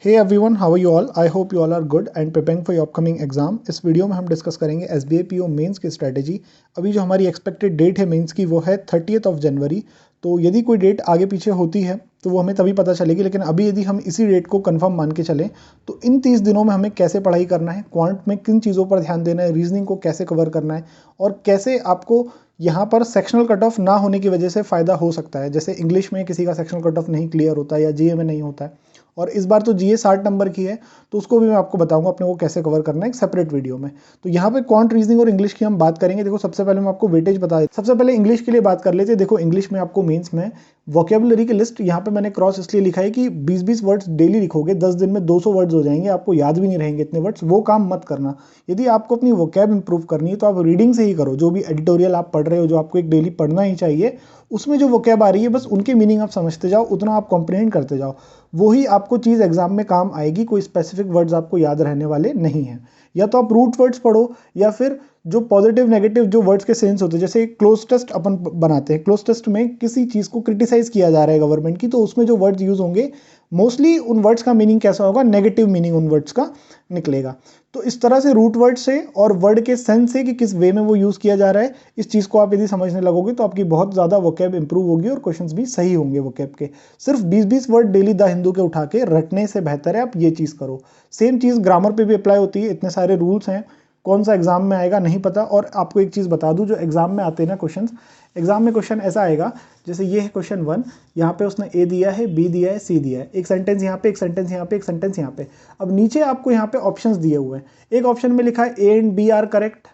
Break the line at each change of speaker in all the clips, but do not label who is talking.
Hey everyone, how are you all? I hope you all are good and preparing for your upcoming exam. इस video में हम discuss करेंगे SBI PO mains की strategy. अभी जो हमारी एक्सपेक्टेड डेट है मेंस की वो है 30th ऑफ जनवरी। तो यदि कोई डेट आगे पीछे होती है तो वो हमें तभी पता चलेगी, लेकिन अभी यदि हम इसी डेट को कंफर्म मान के चलें तो इन 30 दिनों में हमें कैसे पढ़ाई करना है, क्वांट में किन चीज़ों पर ध्यान देना है, रीजनिंग को कैसे कवर करना है और कैसे आपको यहाँ पर सेक्शनल कट ऑफ ना होने की वजह से फ़ायदा हो सकता है। जैसे इंग्लिश में किसी का सेक्शनल कट ऑफ नहीं क्लियर होता या जीए में नहीं होता है, और इस बार तो जीए 60 नंबर की है तो उसको भी मैं आपको बताऊंगा अपने को कैसे कवर करना है एक सेपरेट वीडियो में। तो यहाँ पे क्वांट, रीजनिंग और इंग्लिश की हम बात करेंगे। देखो सबसे पहले मैं आपको वेटेज बता देता हूं। सबसे पहले इंग्लिश के लिए बात कर लेते हैं। देखो इंग्लिश में आपको मेंस में वोकेबुलरी की लिस्ट यहाँ पे मैंने क्रॉस इसलिए लिखा है कि 20-20 वर्ड्स डेली लिखोगे, 10 दिन में 200 वर्ड्स हो जाएंगे, आपको याद भी नहीं रहेंगे इतने वर्ड्स। वो काम मत करना। यदि आपको अपनी वोकैब इंप्रूव करनी है तो आप रीडिंग से ही करो। जो भी एडिटोरियल आप पढ़ रहे हो, जो आपको एक डेली पढ़ना ही चाहिए, उसमें जो वोकैब आ रही है बस उनके मीनिंग आप समझते जाओ, उतना आप कॉम्प्रिहेंड करते जाओ। वही आपको चीज़ एग्जाम में काम आएगी। कोई स्पेसिफिक वर्ड्स आपको याद रहने वाले नहीं हैं। या तो आप रूट वर्ड्स पढ़ो या फिर जो पॉजिटिव नेगेटिव जो वर्ड्स के सेंस होते हैं, जैसे क्लोज टेस्ट अपन बनाते हैं। क्लोज टेस्ट में किसी चीज़ को क्रिटिसाइज किया जा रहा है गवर्नमेंट की, तो उसमें जो वर्ड्स यूज होंगे मोस्टली उन वर्ड्स का मीनिंग कैसा होगा, नेगेटिव मीनिंग उन वर्ड्स का निकलेगा। तो इस तरह से रूट वर्ड से और वर्ड के सेंस से कि किस वे में वो यूज़ किया जा रहा है, इस चीज़ को आप यदि समझने लगोगे तो आपकी बहुत ज़्यादा वोकैब इंप्रूव होगी और क्वेश्चंस भी सही होंगे वोकैब के। सिर्फ 20-20 वर्ड डेली द हिंदू के उठा के रटने से बेहतर है आप ये चीज़ करो। सेम चीज़ ग्रामर पे भी अप्लाई होती है। इतने सारे रूल्स हैं, कौन सा एग्जाम में आएगा नहीं पता। और आपको एक चीज़ बता दूं, जो एग्जाम में आते हैं ना क्वेश्चन, एग्जाम में क्वेश्चन ऐसा आएगा जैसे ये है क्वेश्चन 1, यहाँ पे उसने ए दिया है, बी दिया है, सी दिया है, एक सेंटेंस यहाँ पे, एक सेंटेंस यहाँ पे, एक सेंटेंस यहाँ पे। अब नीचे आपको यहाँ पे ऑप्शंस दिए हुए हैं। एक ऑप्शन में लिखा है A and B are correct,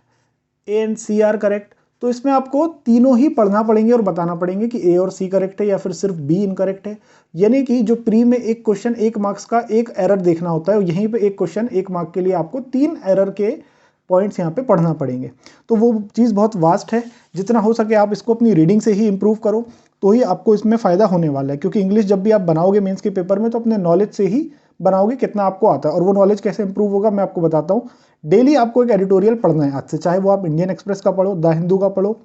A and C are correct. तो इसमें आपको तीनों ही पढ़ना पड़ेंगे और बताना पड़ेंगे कि ए और सी करेक्ट है या फिर सिर्फ बी इनकरेक्ट है। यानी कि जो प्री में एक क्वेश्चन 1 मार्क्स का एक एरर देखना होता है, यहीं पे एक क्वेश्चन 1 मार्क के लिए आपको 3 एरर के पॉइंट्स यहाँ पे पढ़ना पड़ेंगे। तो वो चीज़ बहुत वास्ट है। जितना हो सके आप इसको अपनी रीडिंग से ही इंप्रूव करो, तो ही आपको इसमें फ़ायदा होने वाला है। क्योंकि इंग्लिश जब भी आप बनाओगे मेंस के पेपर में तो अपने नॉलेज से ही बनाओगे कितना आपको आता है। और वो नॉलेज कैसे इंप्रूव होगा मैं आपको बताता हूँ। डेली आपको एक एडिटोरियल पढ़ना है आज से, चाहे वो आप इंडियन एक्सप्रेस का पढ़ो, द हिंदू का पढ़ो।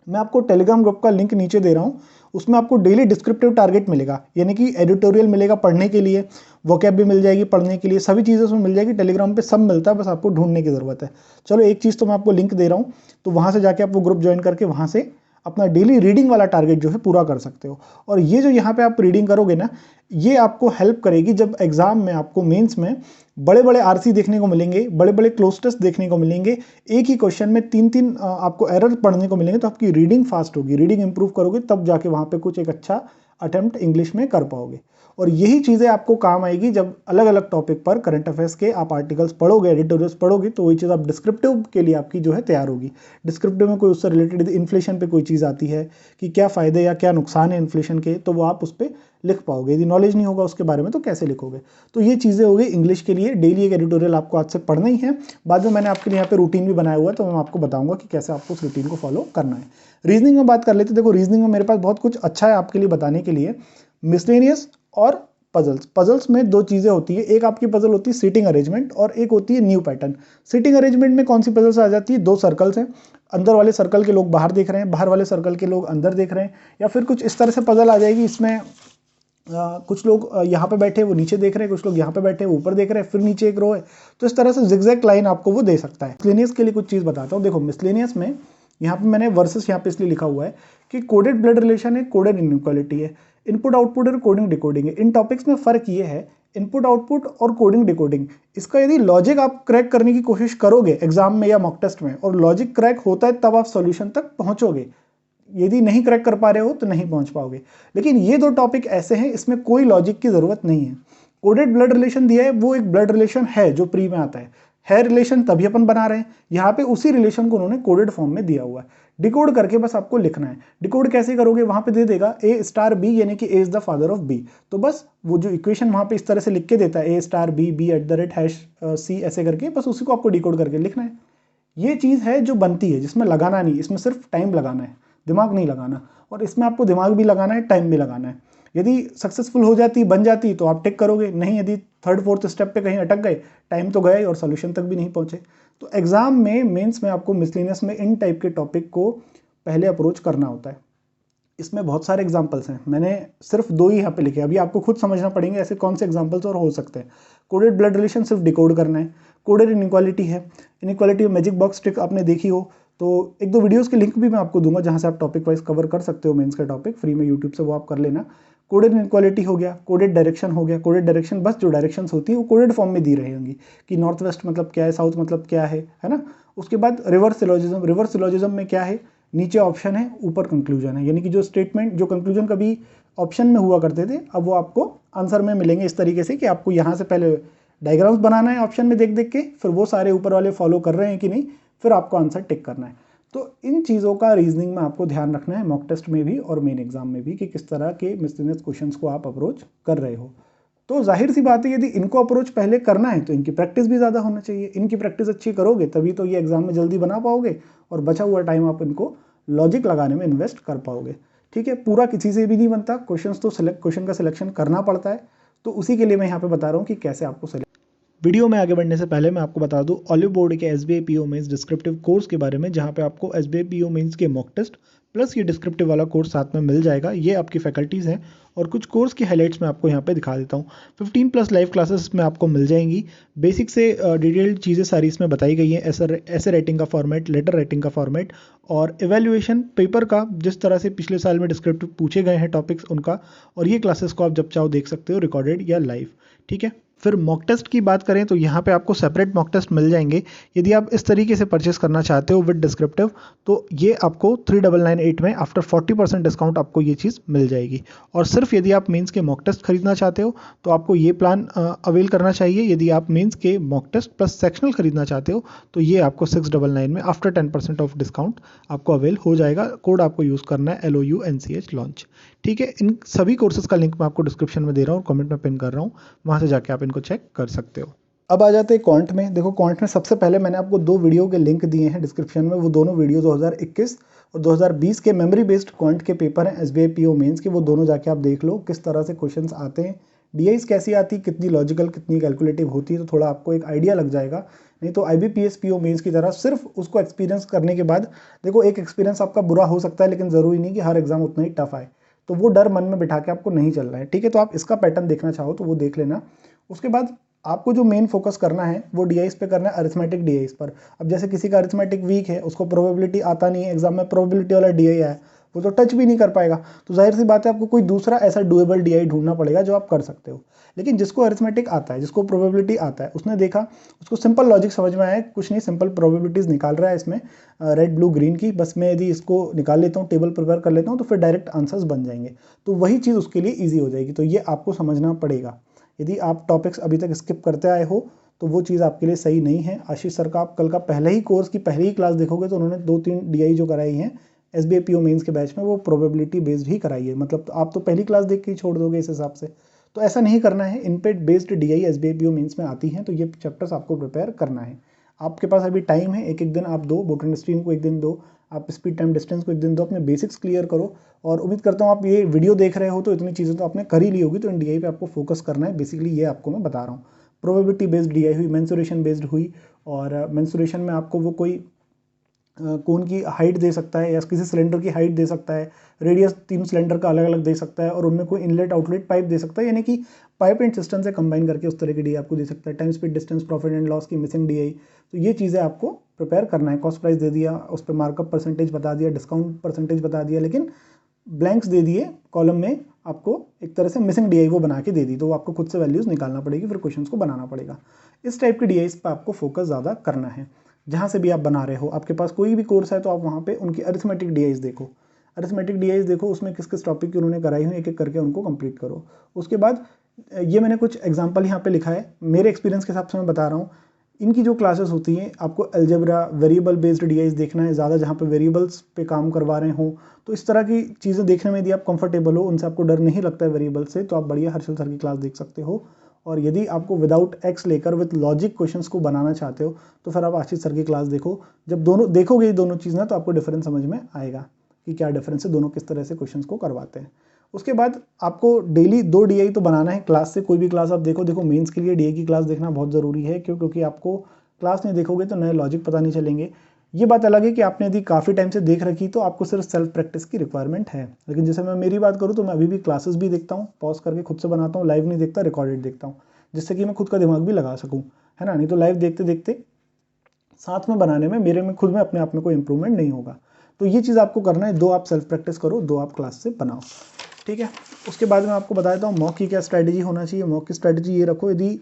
मैं आपको टेलीग्राम ग्रुप का लिंक नीचे दे रहा हूँ। उसमें आपको डेली डिस्क्रिप्टिव टारगेट मिलेगा, यानी कि एडिटोरियल मिलेगा पढ़ने के लिए, वोकैब भी मिल जाएगी पढ़ने के लिए, सभी चीज़ें उसमें मिल जाएगी। टेलीग्राम पे सब मिलता है, बस आपको ढूंढने की ज़रूरत है। चलो एक चीज़ तो मैं आपको लिंक दे रहा हूँ, तो वहाँ से जाके आप वो ग्रुप ज्वाइन करके वहाँ से अपना डेली रीडिंग वाला टारगेट जो है पूरा कर सकते हो। और ये जो यहाँ पे आप रीडिंग करोगे ना, ये आपको हेल्प करेगी जब एग्जाम में आपको मेंस में बड़े बड़े आरसी देखने को मिलेंगे, बड़े बड़े क्लोज टेस्ट देखने को मिलेंगे, एक ही क्वेश्चन में 3-3 आपको एरर पढ़ने को मिलेंगे। तो आपकी रीडिंग फास्ट होगी, रीडिंग इंप्रूव करोगे तब जाके वहाँ पे कुछ एक अच्छा अटेम्प्ट इंग्लिश में कर पाओगे। और यही चीज़ें आपको काम आएगी जब अलग अलग टॉपिक पर करंट अफेयर्स के आप आर्टिकल्स पढ़ोगे, एडिटोरियल्स पढ़ोगे, तो वही चीज़ आप डिस्क्रिप्टिव के लिए आपकी जो है तैयार होगी। डिस्क्रिप्टिव में कोई उससे रिलेटेड इन्फ्लेशन पे कोई चीज़ आती है कि क्या फ़ायदे या क्या नुकसान है इन्फ्लेशन के, तो वो आप उस पर लिख पाओगे। यदि नॉलेज नहीं होगा उसके बारे में तो कैसे लिखोगे। तो ये चीज़ें हो गई इंग्लिश के लिए। डेली एक एडिटोरियल आपको आज से पढ़ना ही है। बाद में मैंने आपके लिए यहाँ पे रूटीन भी बनाया हुआ है, तो मैं आपको बताऊंगा कि कैसे आपको उस रूटीन को फॉलो करना है। रीजनिंग में बात कर लेते हैं। देखो रीजनिंग में मेरे पास बहुत कुछ अच्छा है आपके लिए बताने के लिए। मिसलेनियस और पजल्स। पजल्स में दो चीज़ें होती है, एक आपकी पजल होती है सीटिंग अरेंजमेंट और एक होती है न्यू पैटर्न। सीटिंग अरेंजमेंट में कौन सी पजल्स आ जाती है, 2 सर्कल्स हैं, अंदर वाले सर्कल के लोग बाहर देख रहे हैं, बाहर वाले सर्कल के लोग अंदर देख रहे हैं। या फिर कुछ इस तरह से पजल आ जाएगी, इसमें कुछ लोग यहाँ पे बैठे वो नीचे देख रहे हैं, कुछ लोग यहाँ पे बैठे वो ऊपर देख रहे हैं, फिर नीचे एक रो है। तो इस तरह से जिगजैग लाइन आपको वो दे सकता है। मिसलेनियस के लिए कुछ चीज़ बताता हूँ। देखो मिसलेनियस में यहाँ पे मैंने वर्सेस यहाँ पे इसलिए लिखा हुआ है कि कोडेड ब्लड रिलेशन है, कोडेड इनइक्वालिटी है, इनपुट आउटपुट और कोडिंग डिकोडिंग है। इन टॉपिक्स में फ़र्क ये है, इनपुट आउटपुट और कोडिंग डिकोडिंग, इसका यदि लॉजिक आप क्रैक करने की कोशिश करोगे एग्जाम में या मॉक टेस्ट में, और लॉजिक क्रैक होता है तब आप सॉल्यूशन तक पहुंचोगे। यदि नहीं क्रैक कर पा रहे हो तो नहीं पहुंच पाओगे। लेकिन ये 2 टॉपिक ऐसे हैं, इसमें कोई लॉजिक की जरूरत नहीं है। कोडेड ब्लड रिलेशन दिया है, वो एक ब्लड रिलेशन है जो प्री में आता है रिलेशन तभी अपन बना रहे हैं। यहाँ पे उसी रिलेशन को उन्होंने कोडेड फॉर्म में दिया हुआ है। डिकोड करके बस आपको लिखना है। डिकोड कैसे करोगे, वहां पे दे देगा ए स्टार बी, यानी कि A is the father of B. तो बस वो जो इक्वेशन वहां पे इस तरह से लिख के देता है, A star B, B at the rate hash C, ऐसे करके बस उसी को आपको डिकोड करके लिखना है। ये चीज़ है जो बनती है, जिसमें लगाना नहीं, इसमें सिर्फ टाइम लगाना है, दिमाग नहीं लगाना। और इसमें आपको दिमाग भी लगाना है, टाइम भी लगाना है। यदि सक्सेसफुल हो जाती, बन जाती, तो आप टिक करोगे, नहीं यदि 3rd-4th स्टेप पे कहीं अटक गए, टाइम तो गया ही और सोल्यूशन तक भी नहीं पहुंचे। तो एग्जाम में, मेंस में आपको मिसलेनियस में इन टाइप के टॉपिक को पहले अप्रोच करना होता है। इसमें बहुत सारे एग्जाम्पल्स हैं, मैंने सिर्फ 2 ही यहाँ पे लिखे, अभी आपको खुद समझना पड़ेंगे ऐसे कौन से एग्जाम्पल्स और हो सकते हैं। कोडेड ब्लड रिलेशन सिर्फ डिकोड करना है। कोडेड इनइक्वालिटी है, इनइक्वालिटी मैजिक बॉक्स ट्रिक आपने देखी हो तो 1-2 वीडियोस के लिंक भी मैं आपको दूंगा जहाँ से आप टॉपिक वाइज कवर कर सकते हो मेंस का टॉपिक फ्री में यूट्यूब से, वो आप कर लेना। कोडेड इनइक्वालिटी हो गया, कोडेड डायरेक्शन हो गया। कोडेड डायरेक्शन बस जो डायरेक्शंस होती है वो कोडेड फॉर्म में दी रही होंगी कि नॉर्थ वेस्ट मतलब क्या है, साउथ मतलब क्या है ना। उसके बाद रिवर्स सिलोजिज्म, रिवर्स सिलोजिज्म में क्या है, नीचे ऑप्शन है ऊपर कंक्लूजन है, यानी कि जो स्टेटमेंट जो कंक्लूजन कभी ऑप्शन में हुआ करते थे अब वो आपको आंसर में मिलेंगे इस तरीके से कि आपको यहाँ से पहले डायग्राम्स बनाना है ऑप्शन में देख देख के, फिर वो सारे ऊपर वाले फॉलो कर रहे हैं कि नहीं, फिर आपको आंसर टिक करना है। तो इन चीज़ों का रीजनिंग में आपको ध्यान रखना है मॉक टेस्ट में भी और मेन एग्जाम में भी कि किस तरह के मिसलिनियस क्वेश्चंस को आप अप्रोच कर रहे हो। तो जाहिर सी बात है यदि इनको अप्रोच पहले करना है तो इनकी प्रैक्टिस भी ज़्यादा होना चाहिए। इनकी प्रैक्टिस अच्छी करोगे तभी तो ये एग्जाम में जल्दी बना पाओगे और बचा हुआ टाइम आप इनको लॉजिक लगाने में इन्वेस्ट कर पाओगे। ठीक है, पूरा किसी से भी नहीं बनता, क्वेश्चन का सिलेक्शन करना पड़ता है, तो उसी के लिए मैं यहाँ पे बता रहा हूँ कि कैसे आपको सिलेक्ट। वीडियो में आगे बढ़ने से पहले मैं आपको बता दूं ऑलिव बोर्ड के SBI PO mains descriptive course के बारे में, जहां पे आपको SBI PO मेंस के मॉक टेस्ट प्लस ये डिस्क्रिप्टिव वाला कोर्स साथ में मिल जाएगा। ये आपकी फैकल्टीज़ हैं और कुछ कोर्स की हाइलाइट्स मैं आपको यहाँ पे दिखा देता हूँ। 15+ लाइव क्लासेस में आपको मिल जाएंगी। बेसिक से डिटेल्ड चीज़ें सारी इसमें बताई गई हैं, ऐसे राइटिंग का फॉर्मेट, लेटर राइटिंग का फॉर्मेट और इवैल्यूएशन पेपर का, जिस तरह से पिछले साल में डिस्क्रिप्टिव पूछे गए हैं टॉपिक्स उनका। और ये क्लासेस को आप जब चाहो देख सकते हो, रिकॉर्डेड या लाइव। ठीक है, फिर मॉक टेस्ट की बात करें तो यहाँ पे आपको सेपरेट मॉक टेस्ट मिल जाएंगे। यदि आप इस तरीके से परचेस करना चाहते हो विद डिस्क्रिप्टिव तो ये आपको 3998 में आफ्टर 40% डिस्काउंट आपको ये चीज़ मिल जाएगी। और सिर्फ यदि आप मेंस के मॉक टेस्ट खरीदना चाहते हो तो आपको ये प्लान अवेल करना चाहिए। यदि आप मेंस के मॉक टेस्ट प्लस सेक्शनल खरीदना चाहते हो तो ये आपको 699 में आफ्टर 10% ऑफ डिस्काउंट आपको अवेल हो जाएगा। कोड आपको यूज़ करना है LOUNCH लॉन्च। ठीक है, इन सभी कोर्सेज का लिंक मैं आपको डिस्क्रिप्शन में दे रहा हूँ और कमेंट में पिन कर रहा हूँ, वहाँ से जाके आप इनको चेक कर सकते हो। अब आ जाते हैं क्वांट में। देखो क्वांट में सबसे पहले मैंने आपको 2 वीडियो के लिंक दिए हैं डिस्क्रिप्शन में, वो दोनों वीडियो 2021 और 2020 के मेमोरी बेस्ड क्वांट के पेपर हैं SBI PO मेंस के, वो दोनों जाके आप देख लो किस तरह से क्वेश्चंस आते हैं, DIs कैसी आती, कितनी लॉजिकल कितनी कैलकुलेटिव होती है, तो थोड़ा आपको एक आइडिया लग जाएगा। नहीं तो IBPS PO मेंस की तरह सिर्फ उसको एक्सपीरियंस करने के बाद, देखो एक एक्सपीरियंस आपका बुरा हो सकता है लेकिन ज़रूरी नहीं कि हर एग्जाम उतना ही टफ आए, तो वो डर मन में बिठा के आपको नहीं चलना है। ठीक है, तो आप इसका पैटर्न देखना चाहो तो वो देख लेना। उसके बाद आपको जो मेन फोकस करना है वो DIs पे करना है, अरिथमेटिक DIs पर। अब जैसे किसी का अरिथमेटिक वीक है, उसको प्रोबेबिलिटी आता नहीं है, एग्जाम में प्रोबेबिलिटी वाला DI आया, वो तो टच भी नहीं कर पाएगा, तो जाहिर सी बात है आपको कोई दूसरा ऐसा डुएबल DI ढूंढना पड़ेगा जो आप कर सकते हो। लेकिन जिसको अरिथमेटिक आता है, जिसको प्रोबेबिलिटी आता है, उसने देखा, उसको सिंपल लॉजिक समझ में आया, कुछ नहीं सिंपल प्रोबेबिलिटीज निकाल रहा है इसमें रेड ब्लू ग्रीन की, बस मैं यदि इसको निकाल लेता हूँ, टेबल प्रिपेयर कर लेता हूँ तो फिर डायरेक्ट आंसर्स बन जाएंगे, तो वही चीज़ उसके लिए ईजी हो जाएगी। तो ये आपको समझना पड़ेगा। यदि आप टॉपिक्स अभी तक स्किप करते आए हो तो वो चीज़ आपके लिए सही नहीं है। आशीष सर का आप कल का पहले ही कोर्स की पहली ही क्लास देखोगे तो उन्होंने 2-3 DI जो कराई हैं SBI PO मेंस के बैच में, वो प्रोबेबिलिटी बेस्ड ही कराई है। मतलब तो आप तो पहली क्लास देख के ही छोड़ दोगे इस हिसाब से, तो ऐसा नहीं करना है। Input based DI SBI PO mains में आती हैं, तो ये चैप्टर्स आपको प्रिपेयर करना है। आपके पास अभी टाइम है, एक एक दिन आप दो, बोटनी स्ट्रीम को एक दिन दो, आप स्पीड टाइम डिस्टेंस को एक दिन दो, अपने बेसिक्स क्लियर करो। और उम्मीद करता हूँ आप ये वीडियो देख रहे हो तो इतनी चीज़ें तो आपने कर ही ली होगी, तो इन DI पे आपको फोकस करना है। बेसिकली ये आपको मैं बता रहा हूँ। प्रोबेबिलिटी बेस्ड DI हुई, मेंसुरेशन बेस्ड हुई, और मेंसुरेशन में आपको वो कोई कोन की हाइट दे सकता है या किसी सिलेंडर की हाइट दे सकता है, रेडियस 3 सिलेंडर का अलग अलग दे सकता है, और उनमें कोई इनलेट आउटलेट पाइप दे सकता है, यानी कि पाइप एंड सिस्टम से कंबाइन करके उस तरह की DI आपको दे सकता है। Time speed distance profit and loss की मिसिंग DI, तो ये चीज़ें आपको प्रिपेयर करना है। कॉस्ट प्राइस दे दिया, उस पर मार्कअप परसेंटेज बता दिया, डिस्काउंट परसेंटेज बता दिया, लेकिन ब्लैंक्स दे दिए कॉलम में, आपको एक तरह से मिसिंग DI वो बना के दे दी, तो वो आपको खुद से वैल्यूज़ निकालना पड़ेगी, फिर क्वेश्चंस को बनाना पड़ेगा। इस टाइप की DIs पर आपको फोकस ज़्यादा करना है। जहाँ से भी आप बना रहे हो, आपके पास कोई भी कोर्स है तो आप वहाँ पे उनकी अरिथमेटिक DIs देखो, अरिथमेटिक DIs देखो, उसमें किस किस टॉपिक की उन्होंने कराई हुई, एक एक करके उनको कंप्लीट करो। उसके बाद ये मैंने कुछ एग्जांपल यहाँ पे लिखा है, मेरे एक्सपीरियंस के हिसाब से मैं बता रहा हूँ। इनकी जो क्लासेस होती हैं, आपको अलजेब्रा वेरिएबल बेस्ड DIs देखना है ज़्यादा, जहाँ पे वेरिएबल्स पे काम करवा रहे हो, तो इस तरह की चीज़ें देखने में यदि आप कंफर्टेबल हो, उनसे आपको डर नहीं लगता है वेरिएबल से, तो आप बढ़िया हर्षल सर की क्लास देख सकते हो। और यदि आपको विदाउट एक्स लेकर विद लॉजिक क्वेश्चंस को बनाना चाहते हो तो फिर आप आशीष सर की क्लास देखो। जब दोनों देखोगे ये दोनों चीज़ ना, तो आपको डिफरेंस समझ में आएगा कि क्या डिफरेंस है, दोनों किस तरह से क्वेश्चंस को करवाते हैं। उसके बाद आपको डेली 2 DI तो बनाना है क्लास से, कोई भी क्लास आप देखो मेंस के लिए DI की क्लास देखना बहुत ज़रूरी है। क्योंकि आपको क्लास नहीं देखोगे तो नए लॉजिक पता नहीं चलेंगे, ये बात अलग है कि आपने यदि काफ़ी टाइम से देख रखी तो आपको सिर्फ सेल्फ प्रैक्टिस की रिक्वायरमेंट है। लेकिन जैसे मैं मेरी बात करूँ तो मैं अभी भी क्लासेस भी देखता हूँ, पॉज करके खुद से बनाता हूँ, लाइव नहीं देखता, रिकॉर्डेड देखता हूँ, जिससे कि मैं खुद का दिमाग भी लगा सकूँ, है ना। नहीं तो लाइव देखते देखते साथ में बनाने में मेरे में खुद में अपने आप में कोई इंप्रूवमेंट नहीं होगा। तो ये चीज़ आपको करना है, 2 आप सेल्फ प्रैक्टिस करो, 2 आप क्लास से बनाओ, ठीक है। उसके बाद मैं आपको बता देता हूँ मॉक की क्या स्ट्रैटेजी होना चाहिए। मॉक की स्ट्रैटेजी ये रखो, यदि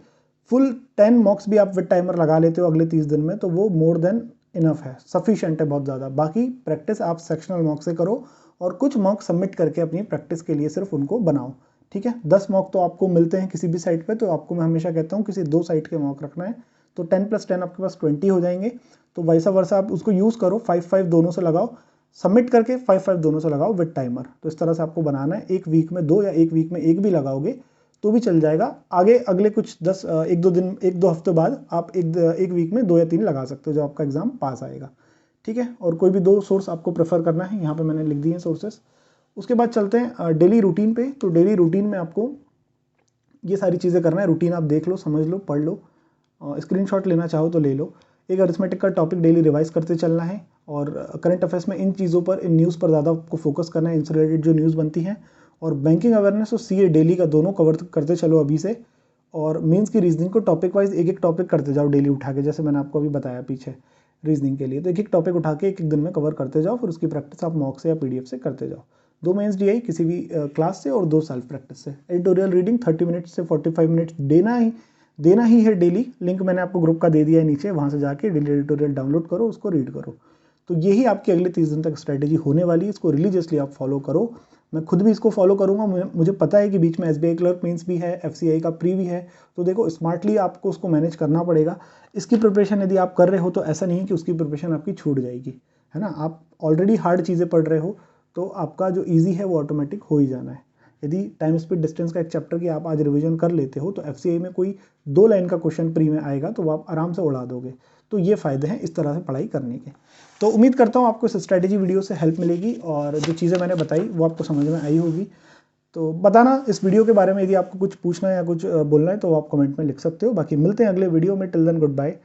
फुल 10 मॉक्स भी आप विद टाइमर लगा लेते हो अगले 30 दिन में तो वो मोर देन इनफ है, सफिशिएंट है, बहुत ज़्यादा। बाकी प्रैक्टिस आप सेक्शनल मॉक से करो और कुछ मॉक सबमिट करके अपनी प्रैक्टिस के लिए सिर्फ उनको बनाओ, ठीक है। 10 मॉक तो आपको मिलते हैं किसी भी साइट पे, तो आपको मैं हमेशा कहता हूँ किसी 2 साइट के मॉक रखना है, तो 10 + 10 आपके पास 20 हो जाएंगे। तो वैसा वर्षा आप उसको यूज़ करो, 5-5 दोनों से लगाओ, सबमिट करके 5-5 दोनों से लगाओ विद टाइमर। तो इस तरह से आपको बनाना है, एक वीक में 2 या एक वीक में 1 भी लगाओगे तो भी चल जाएगा। आगे अगले कुछ 1-2 दिन, 1-2 हफ्ते बाद आप एक वीक में 2 या 3 लगा सकते हो जब आपका एग्जाम पास आएगा, ठीक है। और कोई भी 2 सोर्स आपको प्रेफर करना है, यहाँ पे मैंने लिख दिए हैं सोर्सेस। उसके बाद चलते हैं डेली रूटीन पे। तो डेली रूटीन में आपको ये सारी चीज़ें करना है। रूटीन आप देख लो, समझ लो, पढ़ लो, स्क्रीनशॉट लेना चाहो तो ले लो। एक अरिथमेटिक का टॉपिक डेली रिवाइज करते चलना है और करंट अफेयर्स में इन चीज़ों पर, इन न्यूज़ पर ज़्यादा आपको फोकस करना है, इनसे रिलेटेड जो न्यूज़ बनती हैं। और बैंकिंग अवेयरनेस और सीए डेली का दोनों कवर करते चलो अभी से। और मेंस की रीजनिंग को टॉपिक वाइज एक एक टॉपिक करते जाओ डेली उठा के, जैसे मैंने आपको अभी बताया पीछे रीजनिंग के लिए। तो एक एक टॉपिक उठा के एक एक दिन में कवर करते जाओ, फिर उसकी प्रैक्टिस आप मॉक से या पीडीएफ से करते जाओ। 2 मेंस डीआई किसी भी क्लास से और 2 सेल्फ प्रैक्टिस से। एडिटोरियल रीडिंग 30 मिनट्स से 45 मिनट्स देना ही है डेली। लिंक मैंने आपको ग्रुप का दे दिया है नीचे, वहाँ से जाके डेली एडिटोरियल डाउनलोड करो, उसको रीड करो। तो यही आपकी अगले 30 दिन तक स्ट्रैटेजी होने वाली है। इसको रिलीजियसली आप फॉलो करो। मैं खुद भी इसको फॉलो करूँगा। मुझे पता है कि बीच में एसबीआई क्लर्क मेंस भी है, एफसीआई का प्री भी है। तो देखो स्मार्टली आपको उसको मैनेज करना पड़ेगा। इसकी प्रिपरेशन यदि आप कर रहे हो तो ऐसा नहीं है कि उसकी प्रिपरेशन आपकी छूट जाएगी, है ना। आप ऑलरेडी हार्ड चीज़ें पढ़ रहे हो तो आपका जो ईजी है वो ऑटोमेटिक हो ही जाना है। यदि टाइम स्पीड डिस्टेंस का एक चैप्टर की आप आज रिवीजन कर लेते हो तो एफसीआई में कोई 2 लाइन का क्वेश्चन प्री में आएगा तो वो आप आराम से उड़ा दोगे। तो ये फ़ायदे हैं इस तरह से पढ़ाई करने के। तो उम्मीद करता हूँ आपको इस स्ट्रैटेजी वीडियो से हेल्प मिलेगी और जो चीज़ें मैंने बताई वो आपको समझ में आई होगी। तो बताना इस वीडियो के बारे में, यदि आपको कुछ पूछना है या कुछ बोलना है तो आप कमेंट में लिख सकते हो। बाकी मिलते हैं अगले वीडियो में। Till then goodbye,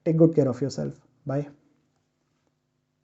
take good care of yourself, bye.